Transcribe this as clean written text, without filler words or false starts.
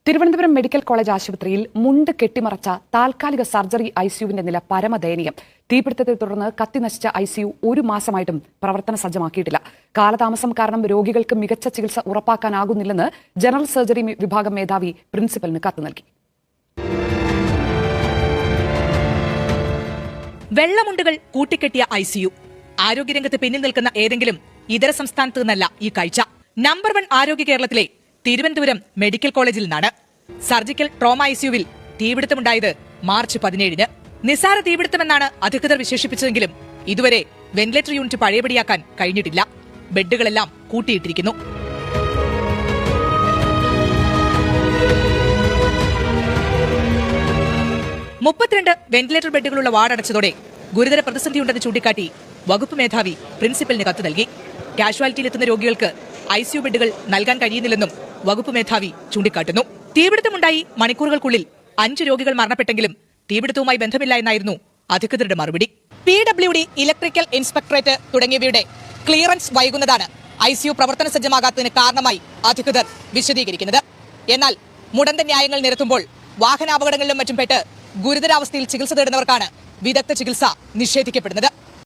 Thiruvananthapuram medical college ആശുപത്രിയിൽ മുണ്ട് കെട്ടിമറച്ച താൽക്കാലിക സർജറി ഐസിയുവിന്റെ നില പരമദയനീയം. തീപിടുത്തത്തെ തുടർന്ന് കത്തിനശിച്ച ഐസിയു ഒരു മാസമായിട്ടും പ്രവർത്തന സജ്ജമാക്കിയിട്ടില്ല. കാലതാമസം കാരണം രോഗികൾക്ക് മികച്ച ചികിത്സ ഉറപ്പാക്കാനാകുന്നില്ലെന്ന് ജനറൽ സർജറി വിഭാഗം മേധാവി പ്രിൻസിപ്പലിന് കത്ത് നൽകി. വെള്ളമുണ്ടുകൾ കൂട്ടിക്കെട്ടിയ ഐസിയു. ആരോഗ്യരംഗത്ത് പിന്നിൽ നിൽക്കുന്ന ഏതെങ്കിലും ഇതര സംസ്ഥാനത്ത് നിന്നല്ല ഈ കാഴ്ച. നമ്പർ 1 ആരോഗ്യ കേരളത്തിലെ തിരുവനന്തപുരം മെഡിക്കൽ കോളേജിൽ നിന്നാണ്. സർജിക്കൽ ട്രോമ ഐസിയുവിൽ തീപിടുത്തമുണ്ടായത് മാർച്ച് 17-ന്. നിസാര തീപിടുത്തമെന്നാണ് അധികൃതർ വിശേഷിപ്പിച്ചതെങ്കിലും ഇതുവരെ വെന്റിലേറ്റർ യൂണിറ്റ് പഴയപടിയാക്കാൻ കഴിഞ്ഞിട്ടില്ല. ബെഡുകളെല്ലാം കൂട്ടിയിട്ടിരിക്കുന്നു. മുപ്പത്തിരണ്ട് വെന്റിലേറ്റർ ബെഡുകളുള്ള വാർഡ് അടച്ചതോടെ ഗുരുതര പ്രതിസന്ധിയുണ്ടെന്ന് ചൂണ്ടിക്കാട്ടി വകുപ്പ് മേധാവി പ്രിൻസിപ്പലിന് കത്ത് നൽകി. കാഷ്വാലിറ്റിയിലെത്തുന്ന രോഗികൾക്ക് ഐസിയു ബെഡുകൾ നൽകാൻ കഴിയുന്നില്ലെന്നും വകുപ്പ് മേധാവി ചൂണ്ടിക്കാട്ടുന്നു. തീപിടുത്തമുണ്ടായി മണിക്കൂറുകൾക്കുള്ളിൽ 5 രോഗികൾ മരണപ്പെട്ടെങ്കിലും തീപിടുത്തവുമായി ബന്ധമില്ല എന്നായിരുന്നു അധികൃതരുടെ മറുപടി. PWD, ഇലക്ട്രിക്കൽ ഇൻസ്പെക്ടറേറ്റ് തുടങ്ങിയവയുടെ ക്ലിയറൻസ് വൈകുന്നതാണ് ഐസിയു പ്രവർത്തന സജ്ജമാകാത്തതിന് കാരണമായി അധികൃതർ വിശദീകരിക്കുന്നത്. എന്നാൽ മുടന്ത ന്യായങ്ങൾ നിരത്തുമ്പോൾ വാഹനാപകടങ്ങളിലും മറ്റും പെട്ട് ഗുരുതരാവസ്ഥയിൽ ചികിത്സ തേടുന്നവർക്കാണ് വിദഗ്ധ ചികിത്സ നിഷേധിക്കപ്പെടുന്നത്.